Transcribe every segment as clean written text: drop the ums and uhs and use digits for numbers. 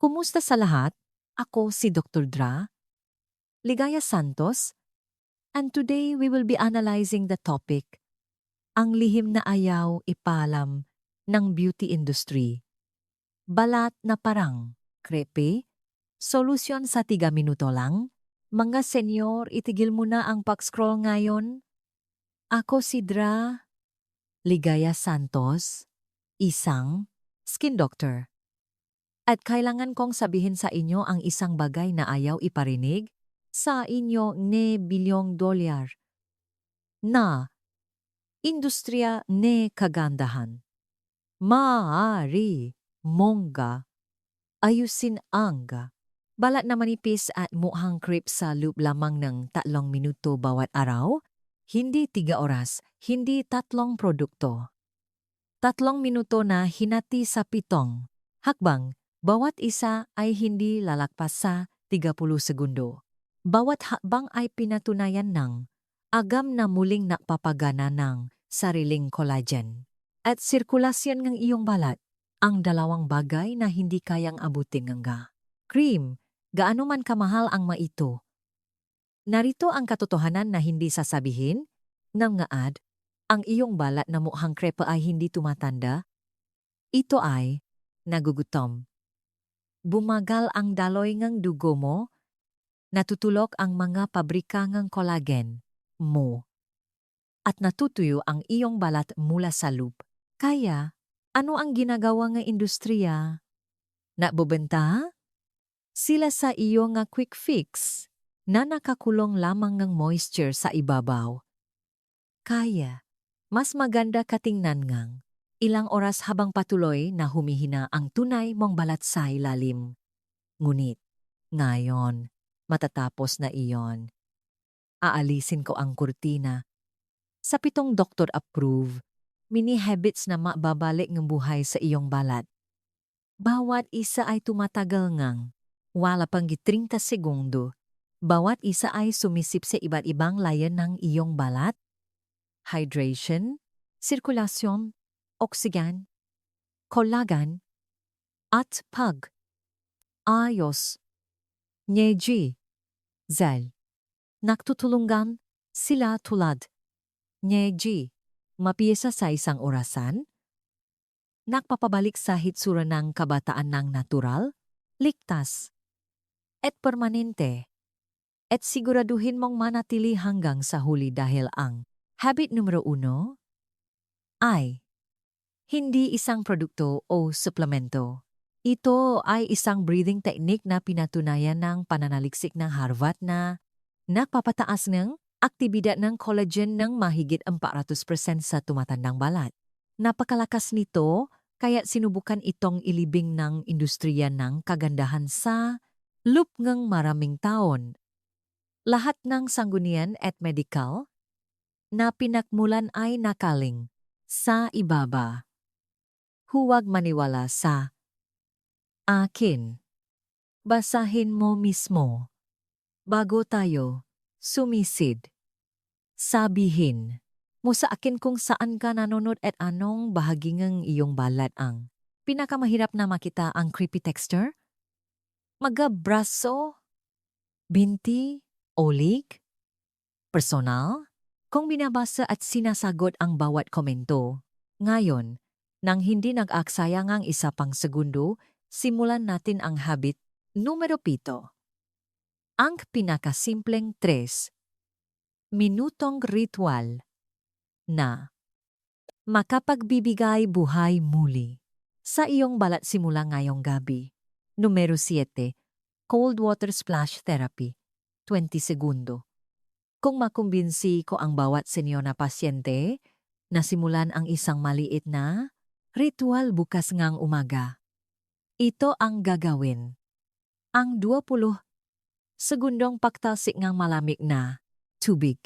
Kumusta sa lahat? Ako si Dr. Dra, Ligaya Santos, and today we will be analyzing the topic, ang lihim na ayaw ipalam ng beauty industry. Balat na parang, krepe, solusyon sa 3 minuto lang? Mga senyor, itigil mo na ang pag-scroll ngayon. Ako si Dra, Ligaya Santos, isang skin doctor. At kailangan kong sabihin sa inyo ang isang bagay na ayaw iparinig sa inyo ne bilyong dolyar na industriya ne kagandahan. Maaari mongga ayusin ang balat na manipis at mukhang crepe sa loop lamang ng 3 minuto bawat araw, hindi 3 oras, hindi 3 produkto. 3 minuto na hinati sa 7 hakbang. Bawat isa ay hindi lalagpas sa 30 segundo. Bawat hakbang ay pinatunayan ng agam na muling nakpapagana ng sariling collagen. At sirkulasyon ng iyong balat, ang 2 bagay na hindi kayang abutin ng cream, gaano man kamahal ang maito. Narito ang katotohanan na hindi sasabihin ng ad, ang iyong balat na mukhang krepe ay hindi tumatanda. Ito ay nagugutom. Bumagal ang daloy ng dugo mo, natutulok ang mga pabrika ng collagen mo, at natutuyo ang iyong balat mula sa loop. Kaya, ano ang ginagawa ng industriya? Nakbubenta? Sila sa iyo nga quick fix na nakakulong lamang ng moisture sa ibabaw. Kaya, mas maganda katingnan ngang ilang oras habang patuloy na humihina ang tunay mong balat sa ilalim. Ngunit, ngayon, matatapos na iyon. Aalisin ko ang kurtina. Sa 7 doktor approve, mini habits na mababalik ng buhay sa iyong balat. Bawat isa ay tumatagal ngang wala pang 30 segundo. Bawat isa ay sumisip sa iba't ibang layan ng iyong balat. Hydration, sirkulasyon, oksigen, collagen, at ayos. Nyeji, zel. Nagtutulungan sila tulad. Nyeji, mapiyesa sa isang orasan. Nagpapabalik sa hitsura ng kabataan ng natural, ligtas, at permanente. At siguraduhin mong manatili hanggang sa huli dahil ang habit numero 1 ay hindi isang produkto o suplemento. Ito ay isang breathing technique na pinatunayan ng pananaliksik ng Harvard na nagpapataas ng aktibidad ng collagen ng mahigit 400% sa tumatandang balat. Napakalakas nito kaya sinubukan itong ilibing ng industriya ng kagandahan sa loop ng maraming taon. Lahat ng sanggunian at medical na pinakmulan ay nakaling sa ibaba. Huwag maniwala sa akin. Basahin mo mismo. Bago tayo sumisid. Sabihin mo sa akin kung saan ka nanonood at anong bahagi ng iyong balat ang pinakamahirap na makita ang creepy texture? Magabraso, binti, olig, personal? Kung binabasa at sinasagot ang bawat komento. Ngayon, nang hindi nag-aksaya ng 1 pang segundo, simulan natin ang habit numero 7. Ang pinakasimpleng 3 minutong ritual na makapagbibigay buhay muli sa iyong balat simula ngayong gabi. Numero 7, cold water splash therapy, 20 segundo. Kung makumbinsi ko ang bawat senyor na pasyente, nasimulan ang isang maliit na ritual bukas ngang umaga. Ito ang gagawin. Ang 20 segundong pagtalsik ngang malamig na tubig.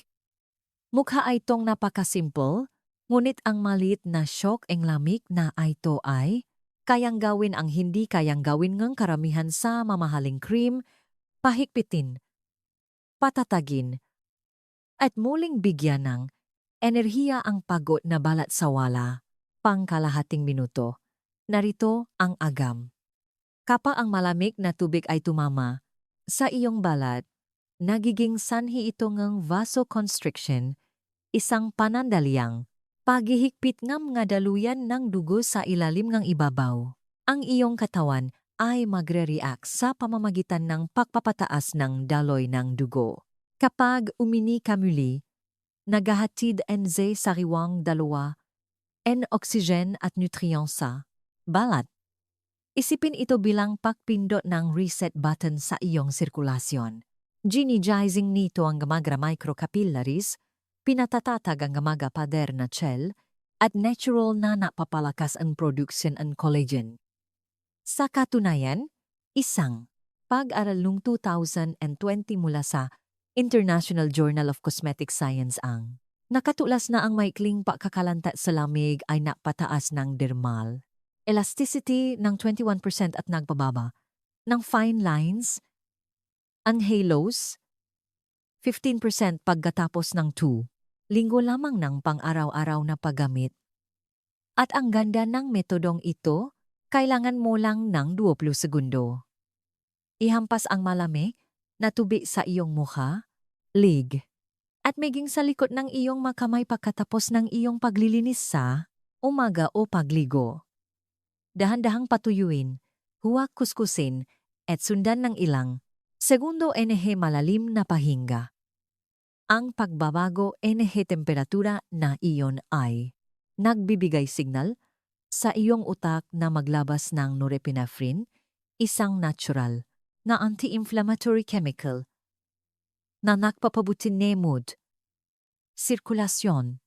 Mukha ay itong napakasimple, ngunit ang maliit na shock ang lamig na ito ay kayang gawin ang hindi kayang gawin ng karamihan sa mamahaling cream, pahigpitin, patatagin, at muling bigyan ng enerhiya ang pagod na balat sa wala. Pangkalahating minuto. Narito ang agam. Kapag ang malamig na tubig ay tumama sa iyong balat, nagiging sanhi ito ng vasoconstriction, isang panandaliang paghihigpit ng mga daluyan ng dugo sa ilalim ng ibabaw. Ang iyong katawan ay magre-react sa pamamagitan ng pagpapataas ng daloy ng dugo. Kapag umini ka muli, naghahatid ng sariwang dalawa n oxygen at nutrient sa balat. Isipin ito bilang pagpindot ng reset button sa iyong sirkulasyon. Ginigizing nito ang gamagra microcapillaries, pinatatatag ang gamaga pader na cell, at natural na napapalakas ang production ng collagen. Sa katunayan, isang pag-aral noong 2020 mula sa International Journal of Cosmetic Science ang nakatulas na ang maikling pagkakalantat sa lamig ay napataas ng dermal elasticity ng 21% at nagbababa ng fine lines, ang halos, 15% pagkatapos ng 2 linggo lamang ng pang-araw-araw na paggamit. At ang ganda ng metodong ito, kailangan mo lang ng 20 segundo. Ihampas ang malamig na tubig sa iyong mukha, lig, at maging sa likod ng iyong makamay pagkatapos ng iyong paglilinis sa umaga o pagligo. Dahan-dahang patuyuin, huwag kuskusin, at sundan ng ilang segundo malalim na pahinga. Ang pagbabago temperatura na iyon ay nagbibigay signal sa iyong utak na maglabas ng norepinephrine, isang natural na anti-inflammatory chemical na nagpapabuti ng mood, sirkulasyon,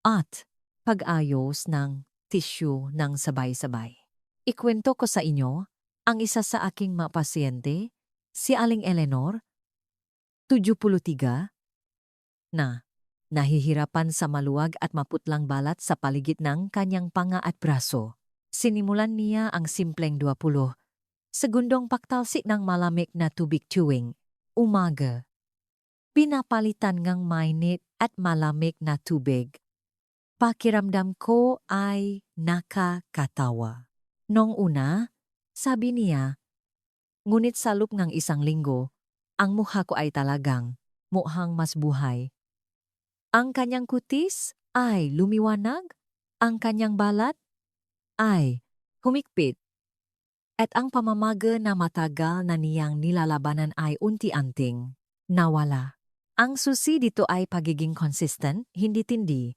at pag-ayos ng tissue ng sabay-sabay. Ikwento ko sa inyo ang isa sa aking mga pasyente, si Aling Eleanor, 73, na nahihirapan sa maluwag at maputlang balat sa paligid ng kanyang panga at braso. Sinimulan niya ang simpleng 20 segundong pagtalsik ng malamig na tubig tuwing umaga. Pinapalitan ngang mainit at malamig na tubig. Pakiramdam ko ay nakakatawa. Noong una, sabi niya, ngunit sa loob ng 1 linggo, ang mukha ko ay talagang mukhang mas buhay. Ang kanyang kutis ay lumiwanag, ang kanyang balat ay humikpit, at ang pamamaga na matagal na niyang nilalabanan ay unti-unting nawala. Ang susi dito ay pagiging consistent, hindi tindi.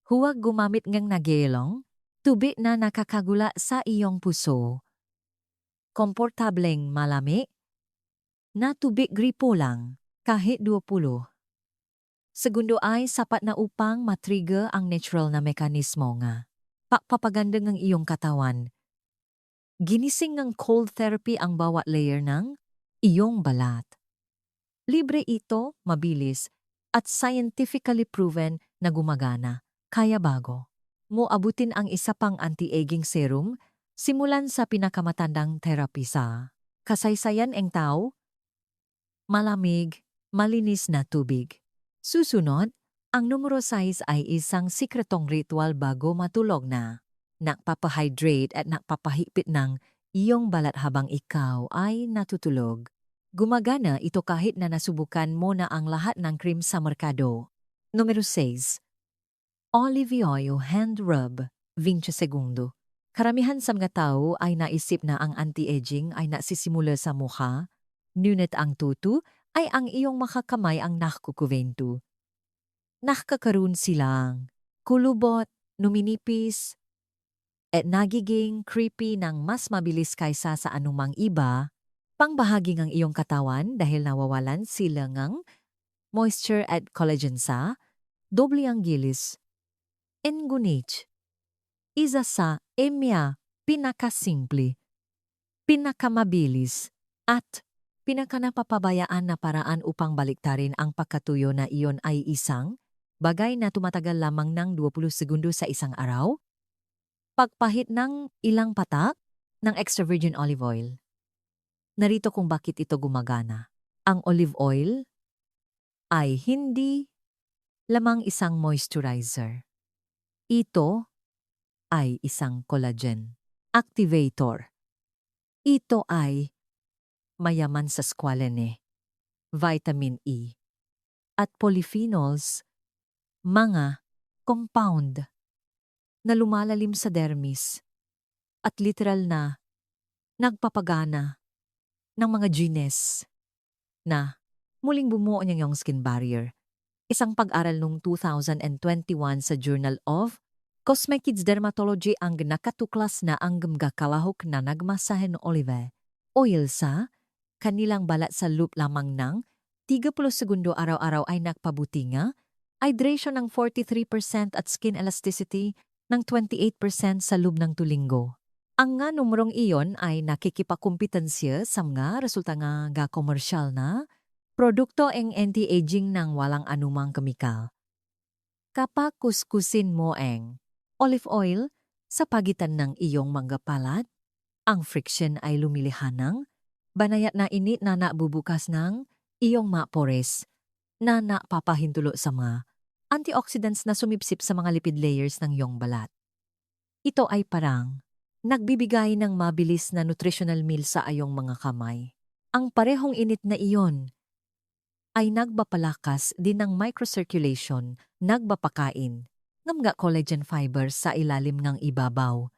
Huwag gumamit ng nagyelong, tubig na nakakagula sa iyong puso. Komportableng malamig na tubig gripo lang, kahit 20 segundo ay sapat na upang matrigger ang natural na mekanismo nga papaganda ng iyong katawan. Ginising ng cold therapy ang bawat layer ng iyong balat. Libre ito, mabilis, at scientifically proven na gumagana. Kaya bago mo abutin ang isa pang anti-aging serum, simulan sa pinakamatandang therapy sa kasaysayan ng tao, malamig, malinis na tubig. Susunod, ang numero 6 ay isang sikretong ritual bago matulog na nakpapahydrate at nakpapahigpit ng iyong balat habang ikaw ay natutulog. Gumagana ito kahit na nasubukan mo na ang lahat ng cream sa merkado. Numero 6. Olive oil hand rub, 20 segundo. Karamihan sa mga tao ay naisip na ang anti-aging ay nasisimula sa mukha, ngunit ang tutu ay ang iyong makakamay ang nakukuvento. Nakakaroon silang kulubot, numinipis, at nagiging creepy ng mas mabilis kaysa sa anumang iba, pangbahagi ng iyong katawan dahil nawawalan sila ng moisture at collagen sa doble ang gilis. Ngunit, isa sa pinakasimple, pinakamabilis, at pinakanapapabayaan na paraan upang baliktarin ang pagkatuyo na iyon ay isang bagay na tumatagal lamang ng 20 segundo sa isang araw. Pagpahit ng ilang patak ng extra virgin olive oil. Narito kung bakit ito gumagana. Ang olive oil ay hindi lamang isang moisturizer. Ito ay isang collagen activator. Ito ay mayaman sa squalene, vitamin E, at polyphenols, mga compound na lumalalim sa dermis at literal na nagpapagana ng mga genes na muling bumuo ng iyong skin barrier. Isang pag-aral noong 2021 sa Journal of Cosmetics Dermatology ang nakatuklas na ang gamgakalahok na nagmasahen olive oil sa kanilang balat sa loop lamang ng 30 segundo araw-araw ay nagpabuti nga, hydration ng 43% at skin elasticity ng 28% sa loob ng tulinggo. Ang nga numrong iyon ay nakikipakumpetensya sa mga resulta nga komersyal na produkto ang anti-aging ng walang anumang kemikal. Kapag kuskusin mo ang olive oil sa pagitan ng iyong mga palat, ang friction ay lumilihanang, banayat na init na nabubukas ng iyong mga pores na napapahintulo sa mga antioxidants na sumipsip sa mga lipid layers ng iyong balat. Ito ay parang nagbibigay ng mabilis na nutritional meal sa iyong mga kamay. Ang parehong init na iyon ay nagbapalakas din ng microcirculation, nagbapakain, ng mga collagen fibers sa ilalim ng ibabaw.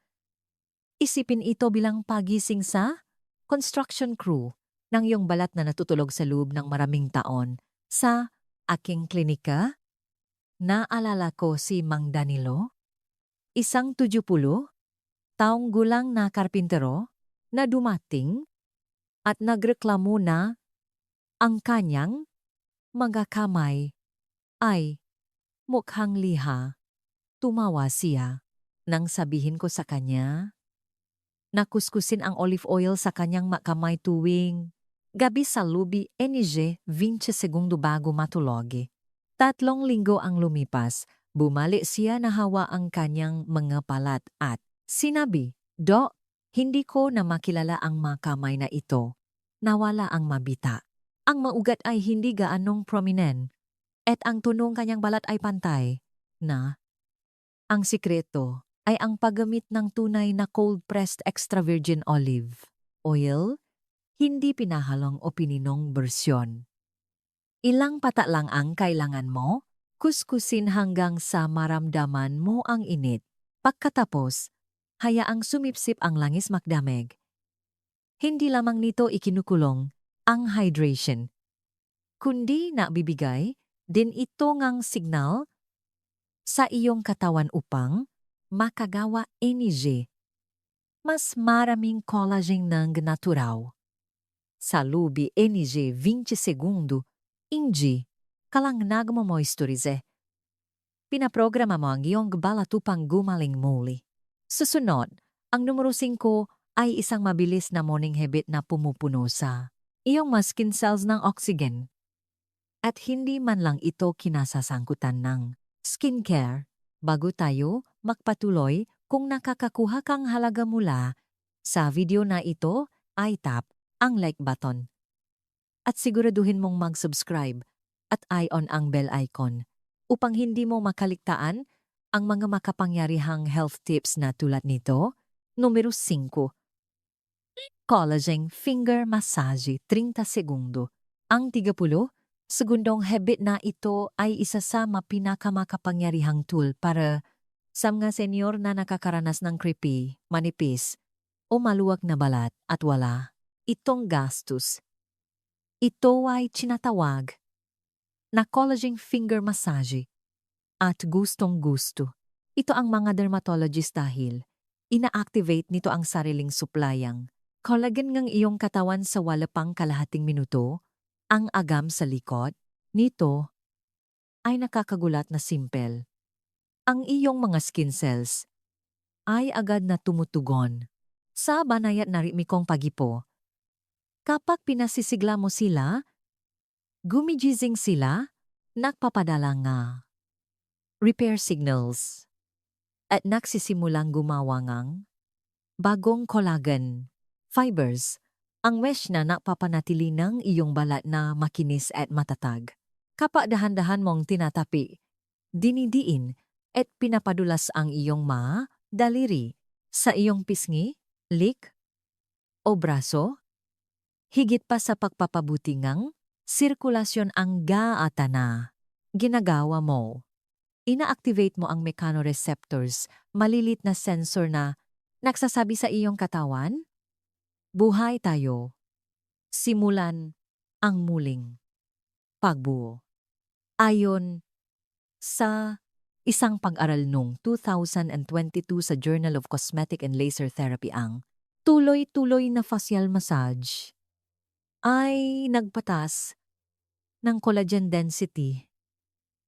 Isipin ito bilang pagising sa construction crew ng iyong balat na natutulog sa loob ng maraming taon. Sa aking klinika, naalala ko si Mang Danilo, isang 70 taong gulang na karpintero na dumating at nagreklamo na ang kanyang mga kamay ay mukhang liha. Tumawa siya nang sabihin ko sa kanya na kuskusin ang olive oil sa kanyang makamay tuwing gabi sa lubi 20 segundo bago matulog. 3 linggo ang lumipas, bumalik siya na hawa ang kanyang mga palat at sinabi, "Dok, hindi ko na makilala ang makamay na ito. Nawala ang mabita. Ang maugat ay hindi gaanong prominent, at ang tunong kanyang balat ay pantay na ang sikreto ay ang paggamit ng tunay na cold-pressed extra virgin olive oil, hindi pinahalong o pininong bersyon. Ilang pata lang ang kailangan mo, kuskusin hanggang sa maramdaman mo ang init. Pagkatapos, hayaang sumipsip ang langis makdamig. Hindi lamang nito ikinukulong ang hydration, kundi nabibigay din ito ngang signal sa iyong katawan upang makagawa energy. Mas maraming collagen ng natural. Sa lubi energy 20 segundo, hindi kalang nagmo-moisturize. Pinaprograma mo ang iyong balat upang gumaling muli. Susunod, ang numero 5 ay isang mabilis na morning habit na pumupuno sa iyong mga skin cells ng oxygen. At hindi man lang ito kinasasangkutan ng skincare. Bago tayo magpatuloy, kung nakakakuha kang halaga mula sa video na ito, ay tap ang like button. At siguraduhin mong mag-subscribe at i-on ang bell icon upang hindi mo makaligtaan ang mga makapangyarihang health tips na tulad nito. Numero 5. Collagen finger massage 30 segundo. Ang 30 segundong habit na ito ay isa sa mapinakamakapangyarihang tool para sa mga senior na nakakaranas ng creepy, manipis, o maluwag na balat at wala itong gastos. Ito ay tinatawag na collagen finger massage at gustong-gusto. Ito ang mga dermatologist dahil ina-activate nito ang sariling suplayang collagen ng iyong katawan sa wala pang kalahating minuto. Ang agam sa likod nito ay nakakagulat na simple. Ang iyong mga skin cells ay agad na tumutugon sa banayat na ritmikong pagipo. Kapag pinasisigla mo sila, gumigising sila, nagpapadala nga repair signals at nagsisimulang gumawa ngang bagong collagen fibers. Ang mesh na napapanatili ng iyong balat na makinis at matatag. Kapag dahan-dahan mong tinatapi, dinidiin at pinapadulas ang iyong mga daliri sa iyong pisngi, lik, o braso? Higit pa sa pagpapabuti ngang sirkulasyon ang gaata na ginagawa mo. Ina-activate mo ang mechanoreceptors, malilit na sensor na nagsasabi sa iyong katawan, buhay tayo. Simulan ang muling pagbuo. Ayon sa isang pag-aral noong 2022 sa Journal of Cosmetic and Laser Therapy, ang tuloy-tuloy na facial massage ay nagpatas ng collagen density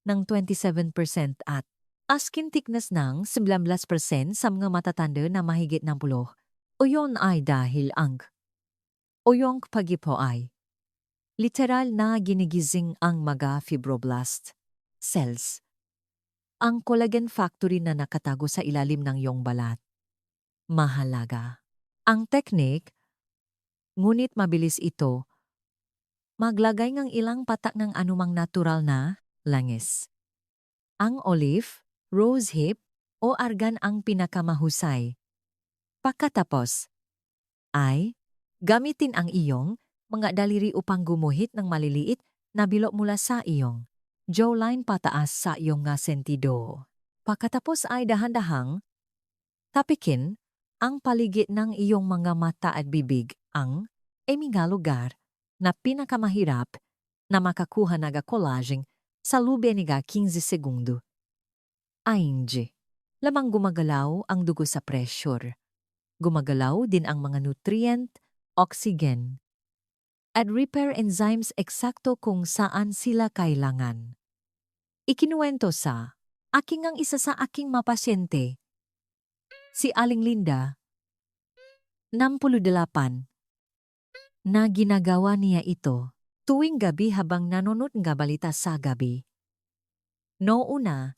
ng 27% at skin thickness ng 19% sa mga matatanda na mahigit ng 10. O yun ay dahil ang oyong pagipo ay literal na ginigising ang mga fibroblast cells. Ang collagen factory na nakatago sa ilalim ng iyong balat. Mahalaga. Ang teknik, ngunit mabilis ito, maglagay ng ilang patak ng anumang natural na langis. Ang olive, rosehip o argan ang pinakamahusay. Pagkatapos ay gamitin ang iyong mga daliri upang gumuhit ng maliliit na bilog mula sa iyong jawline pataas sa iyong nga sentido. Pagkatapos ay dahan-dahang tapikin ang paligid ng iyong mga mata at bibig, ang mga lugar na pinakamahirap na makakuha ng collagen sa loob ng 15 segundo. Ainge, lamang gumagalaw ang dugo sa pressure. Gumagalaw din ang mga nutrient, oxygen, at repair enzymes eksakto kung saan sila kailangan. Ikinuwento sa aking ang isa sa aking mapasyente, si Aling Linda, 68, na ginagawa niya ito tuwing gabi habang nanonood ng balita sa gabi. Noona,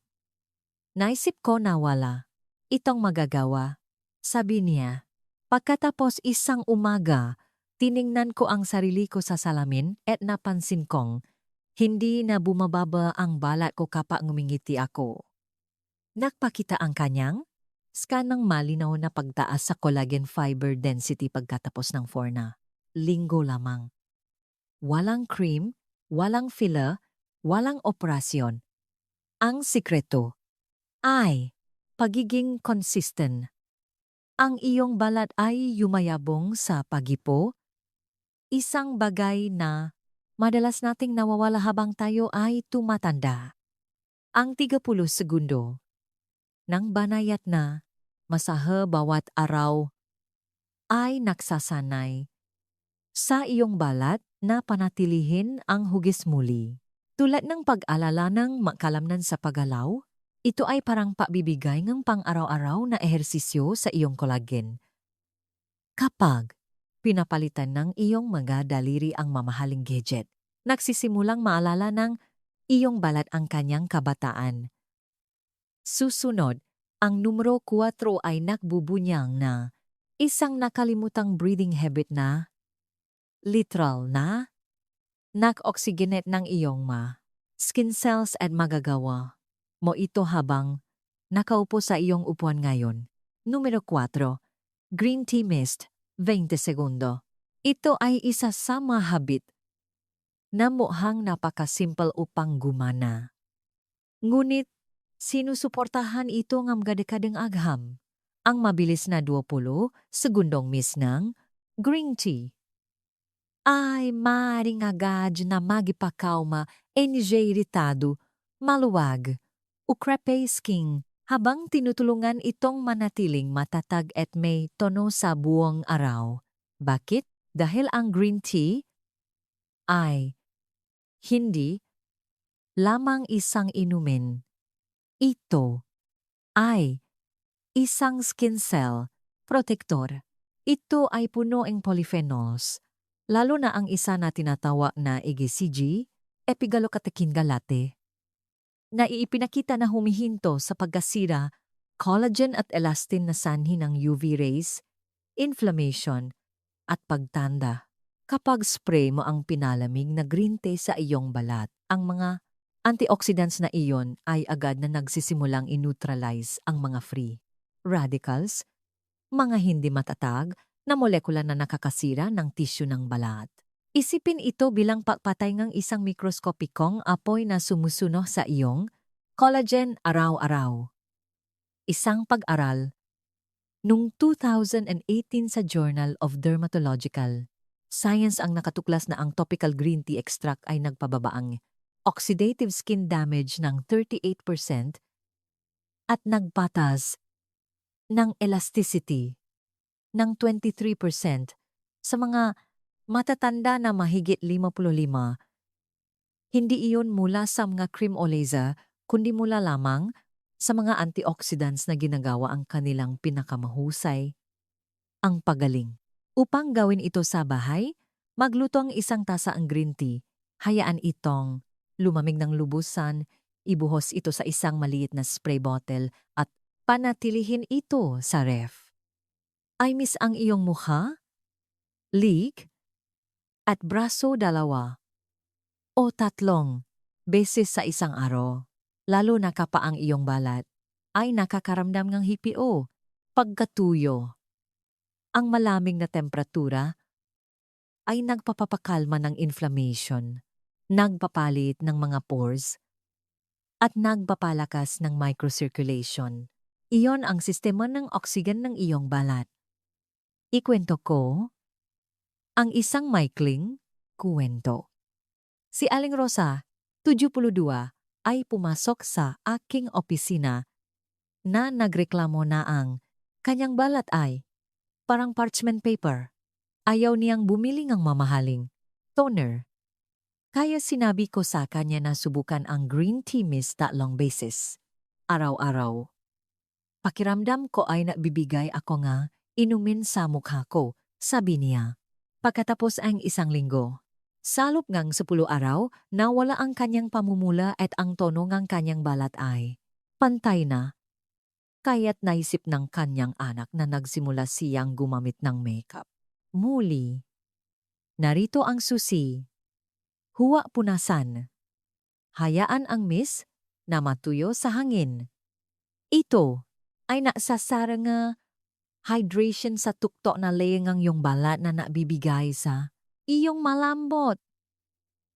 naisip ko na wala itong magagawa, sabi niya. Pagkatapos isang umaga, tiningnan ko ang sarili ko sa salamin at napansin kong hindi na bumababa ang balat ko kapag ngumingiti ako. Nagpakita ang kanyang scan ng malinaw na pagtaas sa collagen fiber density pagkatapos ng 4 na linggo lamang. Walang cream, walang filler, walang operasyon. Ang sikreto ay pagiging consistent. Ang iyong balat ay yumayabong sa pagipo, isang bagay na madalas nating nawawala habang tayo ay tumatanda. Ang 30 segundo ng banayat na masahe bawat araw ay nagsasanay sa iyong balat na panatilihin ang hugis muli. Tulad ng pag-alala ng makalamnan sa paggalaw, ito ay parang pabibigay ng pang-araw-araw na ehersisyo sa iyong collagen. Kapag pinapalitan ng iyong mga daliri ang mamahaling gadget, nagsisimulang maalala ng iyong balat ang kanyang kabataan. Susunod, ang numero 4 ay nakbubunyang na isang nakalimutang breathing habit na literal na nak-oxygenate ng iyong skin cells at magagawa mo ito habang nakaupo sa iyong upuan ngayon. Numero 4, green tea mist, 20 segundo. Ito ay isa sa mga habit na mukhang napakasimple upang gumana. Ngunit sinusuportahan ito ng gadekadeng agham. Ang mabilis na 20 segundong mist ng green tea ay maaaring agad na magipakauma energy iritado, maluwag, o crepe skin habang tinutulungan itong manatiling matatag at may tono sa buong araw. Bakit? Dahil ang green tea ay hindi lamang isang inumin. Ito ay isang skin cell protector. Ito ay puno ng polyphenols, lalo na ang isa na tinatawag na EGCG, epigallocatechin galate, na iipinakita na humihinto sa pagkasira, collagen at elastin na sanhi ng UV rays, inflammation, at pagtanda. Kapag spray mo ang pinalamig na green tea sa iyong balat, ang mga antioxidants na iyon ay agad na nagsisimulang in-neutralize ang mga free radicals, mga hindi matatag, na molekula na nakakasira ng tissue ng balat. Isipin ito bilang pagpatay ng isang mikroskopikong apoy na sumusuno sa iyong collagen araw-araw. Isang pag-aral noong 2018 sa Journal of Dermatological Science ang nakatuklas na ang topical green tea extract ay nagpababaang oxidative skin damage ng 38% at nagpatas ng elasticity ng 23% sa mga matatanda na mahigit 55. Hindi iyon mula sa mga cream o laser, kundi mula lamang sa mga antioxidants na ginagawa ang kanilang pinakamahusay, ang pagaling. Upang gawin ito sa bahay, magluto ang isang tasa ang green tea. Hayaan itong lumamig ng lubusan, ibuhos ito sa isang maliit na spray bottle at panatilihin ito sa ref. Ay miss ang iyong mukha, lig, at braso 2 o 3 beses sa isang araw. Lalo na kapaang iyong balat ay nakakaramdam ng HPO, pagkatuyo. Ang malamig na temperatura ay nagpapapakalma ng inflammation, nagpapalit ng mga pores, at nagpapalakas ng microcirculation. Iyon ang sistema ng oksigen ng iyong balat. Ikwento ko ang isang maikling kuwento. Si Aling Rosa, 72, ay pumasok sa aking opisina na nagreklamo na ang kanyang balat ay parang parchment paper. Ayaw niyang bumili ng mamahaling toner. Kaya sinabi ko sa kanya na subukan ang green tea mist 3 beses. Araw-araw. Pakiramdam ko ay nabibigay ako nga inumin sa mukha ko, sabi niya. Pagkatapos ang 1 linggo, salop ngang 10 araw, nawala ang kanyang pamumula at ang tono ng kanyang balat ay pantay na. Kaya't naisip ng kanyang anak na nagsimula siyang gumamit ng makeup. Muli, narito ang susi. Huwag punasan. Hayaan ang mist na matuyo sa hangin. Ito ay nasasara nga hydration sa tuktok na leyengang yung balat na nabibigay sa iyong malambot.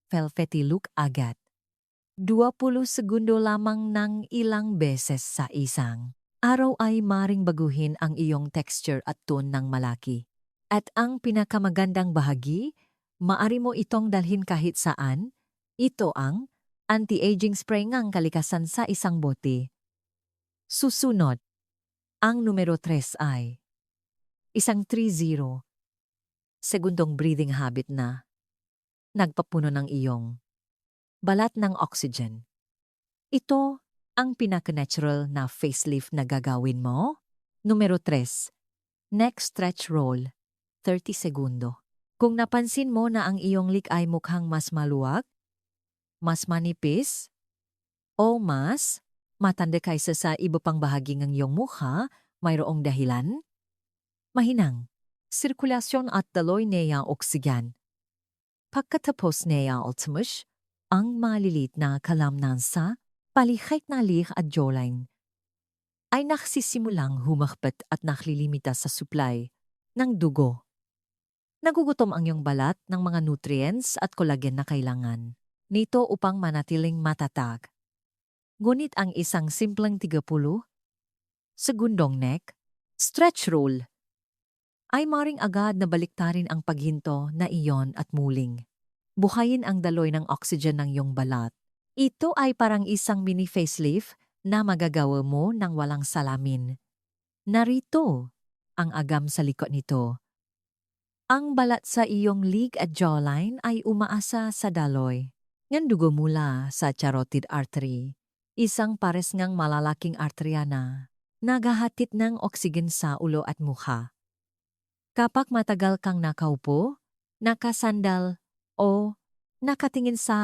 Velvety look agad. 20 segundo lamang ng ilang beses sa isang araw ay maring baguhin ang iyong texture at tone ng malaki. At ang pinakamagandang bahagi, maari mo itong dalhin kahit saan. Ito ang anti-aging spray ngang kalikasan sa isang bote. Susunod, ang numero 3 ay isang 30 segundong breathing habit na nagpapuno ng iyong balat ng oxygen. Ito ang pinaka-natural na facelift na gagawin mo. Numero 3, neck stretch roll, 30 segundo. Kung napansin mo na ang iyong lik ay mukhang mas maluwag, mas manipis, o mas matanda kaysa sa iba pang bahagi ng iyong mukha, mayroong dahilan? Mahinang, sirkulasyon at daloy niya oksigen. Pagkatapos niya ultimus, ang malilit na kalamnan sa palikit na lik at jawline ay nagsisimulang humakbat at naklilimita sa supply ng dugo. Nagugutom ang iyong balat ng mga nutrients at collagen na kailangan nito upang manatiling matatag. Ngunit ang isang simpleng 30 segundong neck stretch roll ay maring agad na baliktarin ang paghinto na iyon at muling buhayin ang daloy ng oxygen ng iyong balat. Ito ay parang isang mini facelift na magagawa mo ng walang salamin. Narito ang agam sa likod nito. Ang balat sa iyong lig at jawline ay umaasa sa daloy ng dugo mula sa carotid artery, isang pares ngang malalaking arterya na naghahatid ng oksigen sa ulo at mukha. Kapag matagal kang nakaupo, nakasandal o nakatingin sa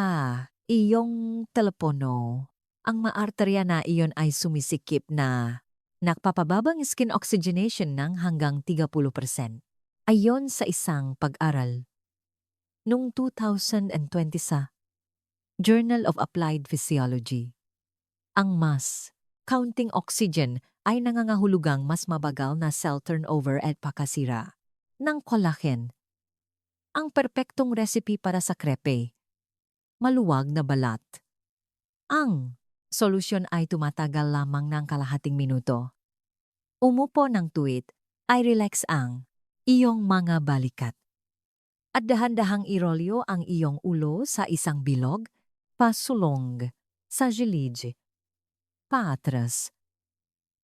iyong telepono, ang maarterya na iyon ay sumisikip na nagpapababang skin oxygenation ng hanggang 30%. Ayon sa isang pag-aral noong 2020 sa Journal of Applied Physiology, ang mass counting oxygen ay nangangahulugang mas mabagal na cell turnover at pakasira. ng collagen. Ang perpektong recipe para sa crepe. Maluwag na balat. Ang solusyon ay tumatagal lamang ng kalahating minuto. Umupo ng tuwid ay relax ang iyong mga balikat. At dahan-dahang irolyo ang iyong ulo sa isang bilog, pasulong, sa gilid, paatras,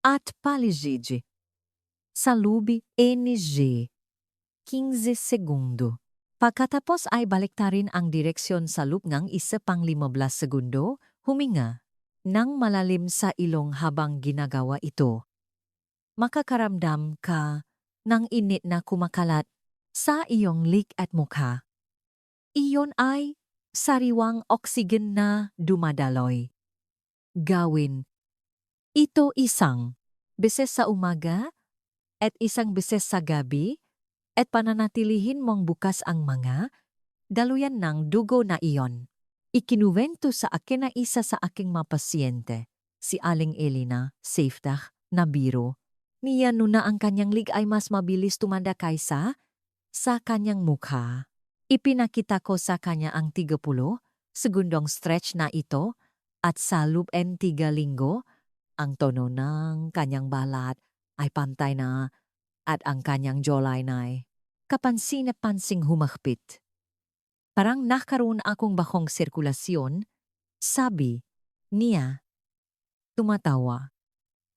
at paligid. Sa lubi NG, 15 segundo. Pagkatapos ay baliktarin ang direksyon sa loop ng isa pang 15 segundo, huminga ng malalim sa ilong habang ginagawa ito. Makakaramdam ka ng init na kumakalat sa iyong lik at mukha. Iyon ay sariwang oksigen na dumadaloy. Gawin ito isang beses sa umaga at isang beses sa gabi at pananatilihin mong bukas ang mga daluyan ng dugo na iyon. Ikinuwento sa akin na isa sa aking mga pasyente, si Aling Elena, Safetach, na biro. Niya na ang kanyang lig ay mas mabilis tumanda kaysa sa kanyang mukha. Ipinakita ko sa kanya ang 30 segundong stretch na ito at sa loob ng 3 linggo, ang tono ng kanyang balat ay pantay na at ang kanyang jawline ay kapansin-pansing humahpit. Parang nakaroon akong bakong sirkulasyon, sabi niya. Tumatawa.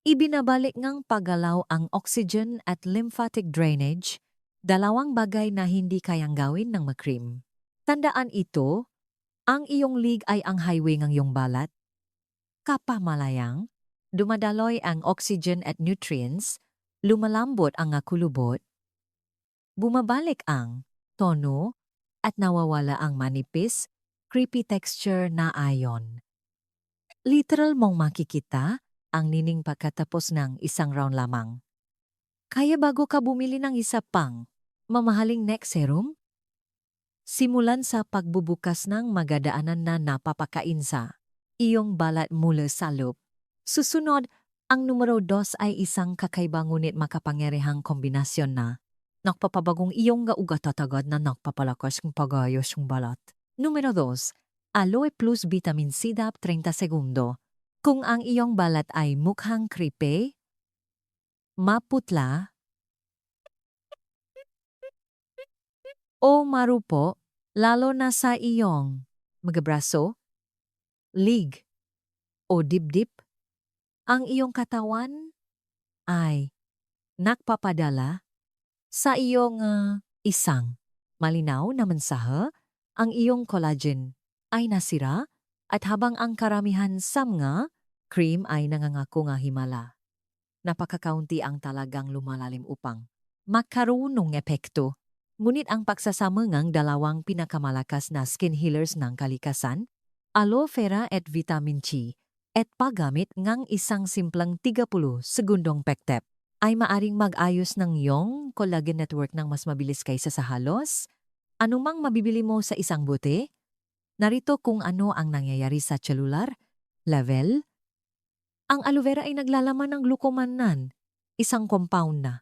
Ibinabalik ngang paggalaw ang oxygen at lymphatic drainage, dalawang bagay na hindi kayang gawin ng makrim. Tandaan ito, ang iyong lig ay ang highway ng iyong balat. Kapamalayang, dumadaloy ang oxygen at nutrients, lumalambot ang kulubot, bumabalik ang tono, at nawawala ang manipis, creepy texture na ion. Literal mong makikita ang nining pagkatapos ng isang round lamang. Kaya bago ka bumili ng isa pang mamahaling neck serum, simulan sa pagbubukas ng magadaanan na napapakain sa iyong balat mula sa loob. Susunod, ang numero 2 ay isang kakaiba ngunit makapangyarihang kombinasyon na nakpapabagong iyong gaugat-tatagad na nakpapalakas ng pagayos ng balat. Numero 2, Aloe Plus Vitamin C DAP 30 segundo. Kung ang iyong balat ay mukhang kripe, maputla, o marupo, lalo na sa iyong magabraso, lig, o dibdib, ang iyong katawan ay nakpapadala sa iyong isang malinaw na mensahe, ang iyong collagen ay nasira at habang ang karamihan sa mga cream ay nangangako nga himala. Napakakaunti ang talagang lumalalim upang magkaroon ng epekto. Ngunit ang pagsasama ng dalawang pinakamalakas na skin healers ng kalikasan, aloe vera at vitamin C, at paggamit ng isang simplang 30 segundong pektep, ay maaring mag-ayos ng iyong collagen network ng mas mabilis kaysa sa halos anumang mabibili mo sa isang bote. Narito kung ano ang nangyayari sa cellular level. Ang aloe vera ay naglalaman ng glucomannan, isang compound na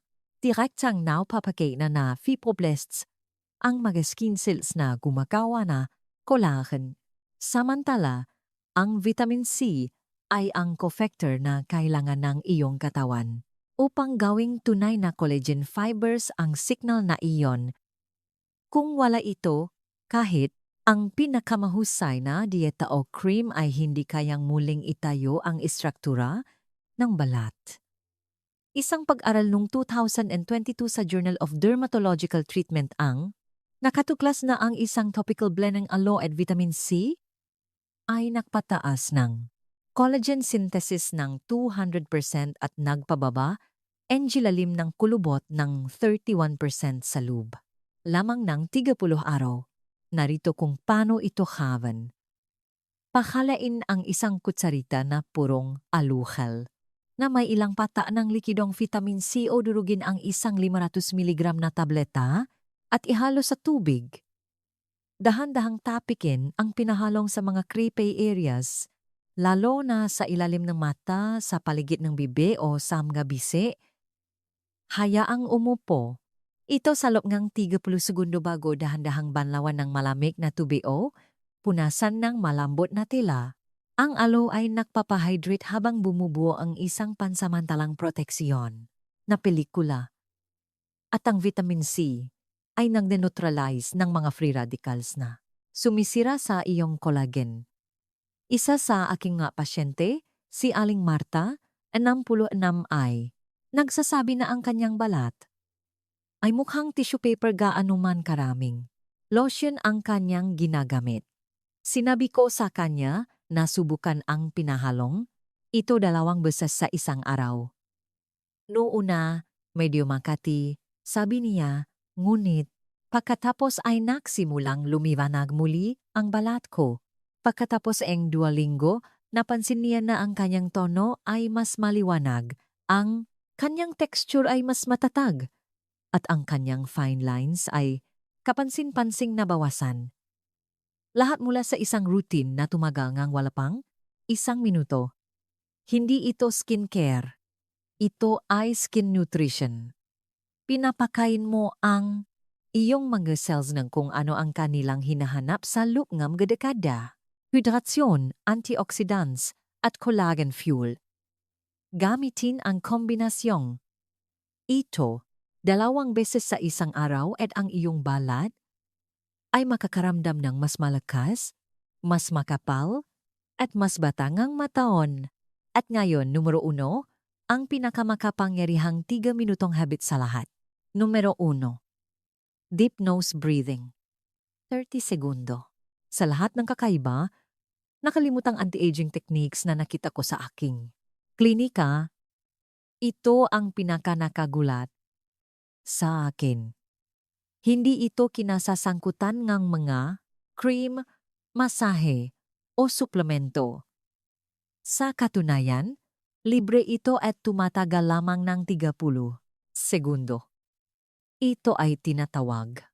direktang napapakay na fibroblasts, ang mga skin cells na gumagawa na collagen. Samantala, ang vitamin C ay ang cofactor na kailangan ng iyong katawan upang gawing tunay na collagen fibers ang signal na iyon. Kung wala ito, kahit ang pinakamahusay na dieta o cream ay hindi kayang muling itayo ang istruktura ng balat. Isang pag-aral noong 2022 sa Journal of Dermatological Treatment ang nakatuklas na ang isang topical blend ng aloe at vitamin C ay nagpataas ng collagen synthesis ng 200% at nagpababa ang lalim ng kulubot ng 31% sa loob. Lamang ng 30 araw. Narito kung paano ito haven. Pakalain ang isang kutsarita na purong aluhal na may ilang pata ng likidong vitamin C o durugin ang isang 500 mg na tableta at ihalo sa tubig. Dahan-dahang tapikin ang pinahalong sa mga crepe areas, lalo na sa ilalim ng mata, sa paligid ng bibe o sa mga bise. Hayaang umupo. Ito sa loob ng 30 segundo bago dahan-dahang banlawan ng malamig na tubig o punasan ng malambot na tela. Ang aloe ay nagpapahydrate habang bumubuo ang isang pansamantalang proteksyon na pelikula. At ang vitamin C ay nagde-neutralize ng mga free radicals na sumisira sa iyong collagen. Isa sa aking nga pasyente, si Aling Marta, 66 ay nagsasabi na ang kanyang balat ay mukhang tissue paper gaano man karaming lotion ang kanyang ginagamit. Sinabi ko sa kanya na subukan ang pinahalong, ito 2 beses sa isang araw. Noona, medyo makati, sabi niya, ngunit pagkatapos ay nagsimulang lumiwanag muli ang balat ko. Pagkatapos ang 2 linggo, napansin niya na ang kanyang tono ay mas maliwanag, ang kanyang texture ay mas matatag, at ang kanyang fine lines ay kapansin-pansing nabawasan. Lahat mula sa isang routine na tumagal ngang wala pang 1 minuto. Hindi ito skincare. Ito ay skin nutrition. Pinapakain mo ang iyong mga cells ng kung ano ang kanilang hinahanap sa loob ng dekada. Hidrasyon, antioxidants, at collagen fuel. Gamitin ang kombinasyong ito 2 beses sa isang araw at ang iyong balat ay makakaramdam ng mas malakas, mas makapal, at mas batangang mataon. At ngayon, numero 1, ang pinakamakapangyarihang 3 minutong habit sa lahat. Numero 1, deep nose breathing. 30 segundo. Sa lahat ng kakaiba, nakalimutang anti-aging techniques na nakita ko sa aking klinika, ito ang pinakanakagulat sa akin. Hindi ito kinasasangkutan ng mga cream, masahe, o suplemento. Sa katunayan, libre ito at tumatagal lamang ng 30 segundo. Ito ay tinatawag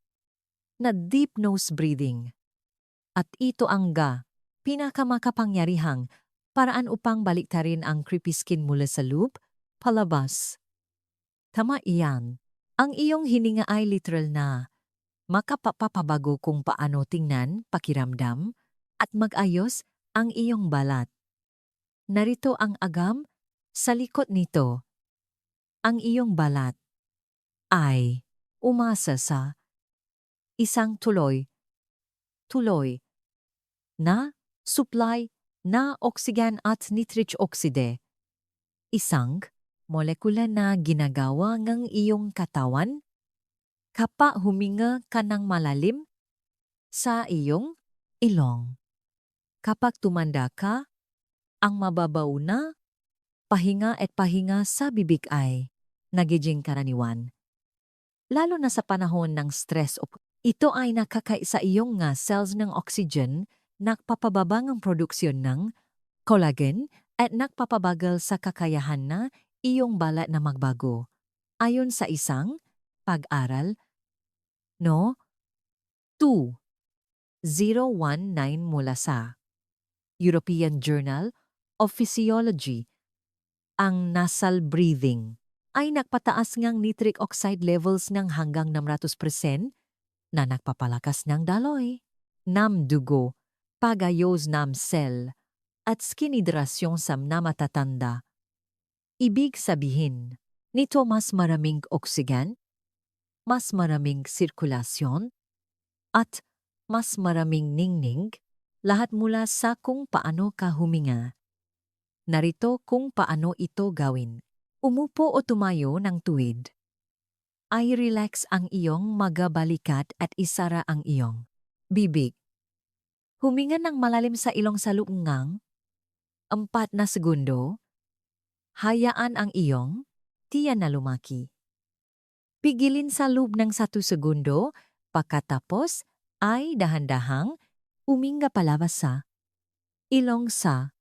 na deep nose breathing. At ito ang pinakamakapangyarihang paraan upang baliktarin ang creepy skin mula sa loob, palabas. Tama iyan. Ang iyong hininga ay literal na makapapabago kung paano tingnan, pakiramdam, at mag-ayos ang iyong balat. Narito ang agam sa likod nito. Ang iyong balat ay umasa sa isang tuloy na supply na oxygen at nitric oxide. Isang molekula na ginagawa ng iyong katawan kapag huminga ka ng malalim sa iyong ilong. Kapag tumanda ka, ang mababaw na pahinga at pahinga sa bibig ay nagiging karaniwan. Lalo na sa panahon ng stress ito ay nakakait sa iyong cells ng oxygen, nagpapababa ng produksyon ng collagen at nagpapabagal sa kakayahan na iyong balat na magbago. Ayon sa isang pag-aral, 2019 mula sa European Journal of Physiology, ang nasal breathing ay nagpataas ng nitric oxide levels ng hanggang 600% na nagpapalakas ng daloy, dugo, pagayos ng cell, at skin hydrasyon sa matatanda. Ibig sabihin, nito mas maraming oxygen, mas maraming sirkulasyon, at mas maraming ningning, lahat mula sa kung paano ka huminga. Narito kung paano ito gawin. Umupo o tumayo ng tuwid. Ay relax ang iyong mga balikat at isara ang iyong bibig. Huminga ng malalim sa ilong sa loob ng 4 na segundo. Hayaan ang iyong tiyan na lumaki. Pigilin sa loob ng 1 segundo, pagkatapos ay dahan-dahang uminga palabas sa ilong sa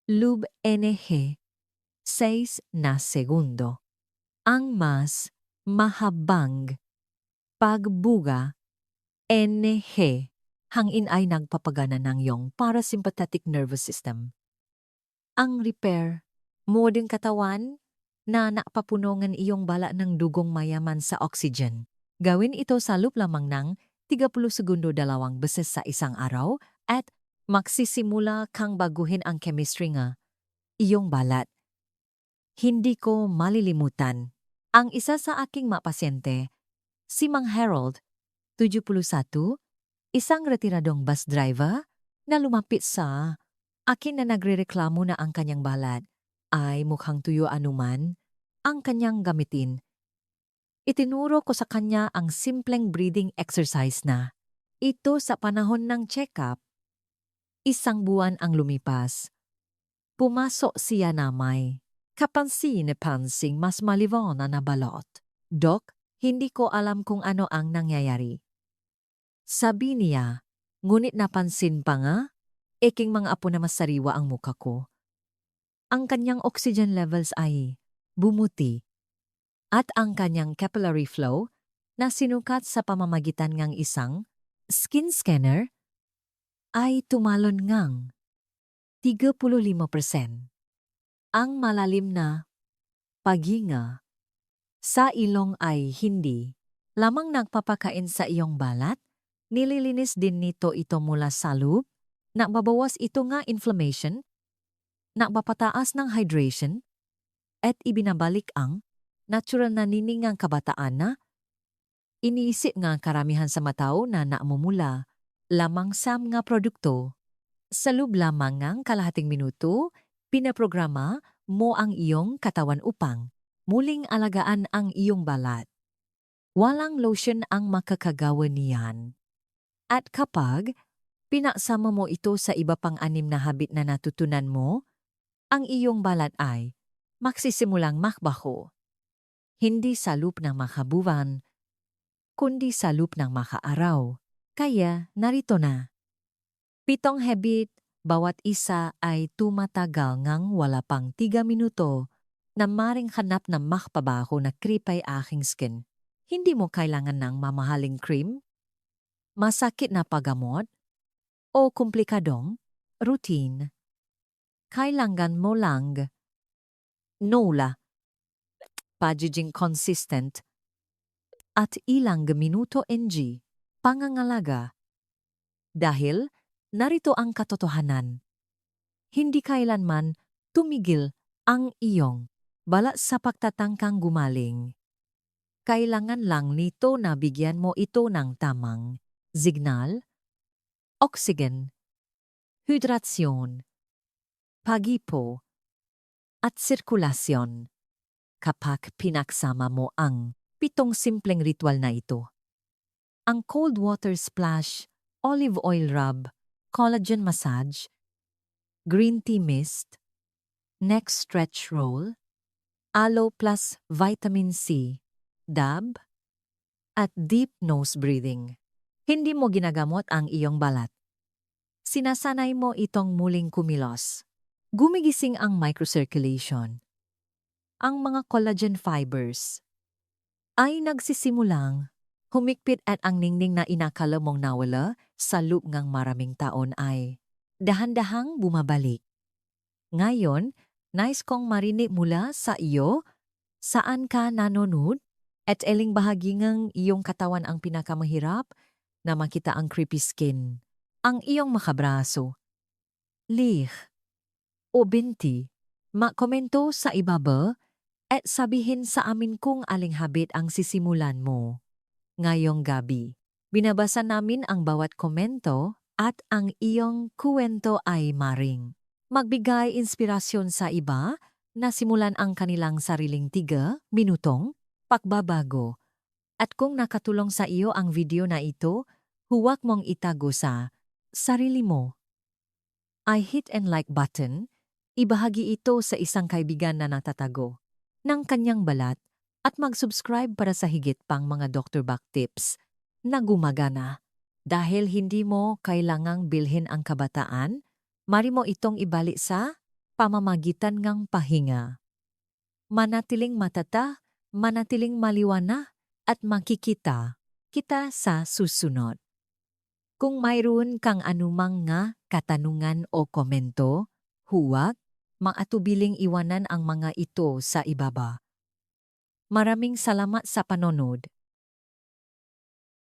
loob NH 6 na segundo. Ang mas mahabang pagbuga NH hangin ay nagpapagana ng iyong parasympathetic nervous system. Ang repair modeng katawan na napapunongan iyong bala ng dugong mayaman sa oxygen. Gawin ito sa loop lamang ng 30 segundo 2 beses sa isang araw at magsisimula kang baguhin ang chemistry nga iyong balat. Hindi ko malilimutan. Ang isa sa aking mapasyente, si Mang Harold, 71, isang retiradong bus driver na lumapit sa akin na nagrereklamo na ang kanyang balat ay mukhang tuyo anuman ang kanyang gamitin. Itinuro ko sa kanya ang simpleng breathing exercise na ito sa panahon ng check-up. 1 buwan ang lumipas. Pumasok siya na may kapansin-pansing mas malibon na balot. Dok, hindi ko alam kung ano ang nangyayari. Sabi niya, ngunit napansin pa nga, eking mga apo na masariwa ang muka ko. Ang kanyang oxygen levels ay bumuti at ang kanyang capillary flow na sinukat sa pamamagitan ng isang skin scanner ay tumalon ngang 35%. Ang malalim na paghinga sa ilong ay hindi lamang nagpapakain sa iyong balat, nililinis din nito ito mula sa loob, nababawas ito nga inflammation, napapataas ng hydration, at ibinabalik ang natural na niningang kabataan na iniisip nga karamihan sa matao na naamumula lamang sa mga produkto. Sa loob lamang ng kalahating minuto, pinaprograma mo ang iyong katawan upang muling alagaan ang iyong balat. Walang lotion ang makakagawa niyan. At kapag pinasama mo ito sa iba pang 6 na habit na natutunan mo, ang iyong balat ay magsisimulang makbaho. Hindi sa loop ng makabuwan, kundi sa loop ng makaaraw. Kaya narito na. 7 habit, bawat isa ay tumatagal ngang wala pang 3 minuto na maring hanap na makpabaho na kripay aking skin. Hindi mo kailangan ng mamahaling cream, masakit na paggamot, o komplikadong routine. Kailangan mo lang nola, pagiging consistent, at ilang minuto ng pangangalaga. Dahil narito ang katotohanan. Hindi kailanman tumigil ang iyong balat sa pagtatangkang gumaling. Kailangan lang nito na bigyan mo ito ng tamang signal, oxygen, hydrasyon, pagipo, at sirkulasyon. Kapag pinagsama mo ang 7 simpleng ritual na ito, ang cold water splash, olive oil rub, collagen massage, green tea mist, neck stretch roll, aloe plus vitamin C, dab, at deep nose breathing. Hindi mo ginagamot ang iyong balat. Sinasanay mo itong muling kumilos. Gumigising ang microcirculation. Ang mga collagen fibers ay nagsisimulang humikpit at ang ningning na inakala mong nawala sa loob ng maraming taon ay dahan-dahang bumabalik. Ngayon, nais kong marinig mula sa iyo saan ka nanonood at eling bahagi ng iyong katawan ang pinakamahirap na makita ang creepy skin, ang iyong makabraso, lih, o binti. Makomento sa ibaba at sabihin sa amin kung aling habit ang sisimulan mo. Ngayong gabi, binabasa namin ang bawat komento at ang iyong kuwento ay maring magbigay inspirasyon sa iba na simulan ang kanilang sariling 3 minutong pagbabago. At kung nakatulong sa iyo ang video na ito, huwag mong itago sa sarili mo. I hit and like button, ibahagi ito sa isang kaibigan na natatago ng kanyang balat at mag-subscribe para sa higit pang mga Dr. Back tips na gumagana. Dahil hindi mo kailangang bilhin ang kabataan, mari mo itong ibalik sa pamamagitan ng pahinga. Manatiling matata, manatiling maliwana, at makikita kita sa susunod. Kung mayroon kang anumang nga katanungan o komento, huwag maatubiling iwanan ang mga ito sa ibaba. Maraming salamat sa panonood.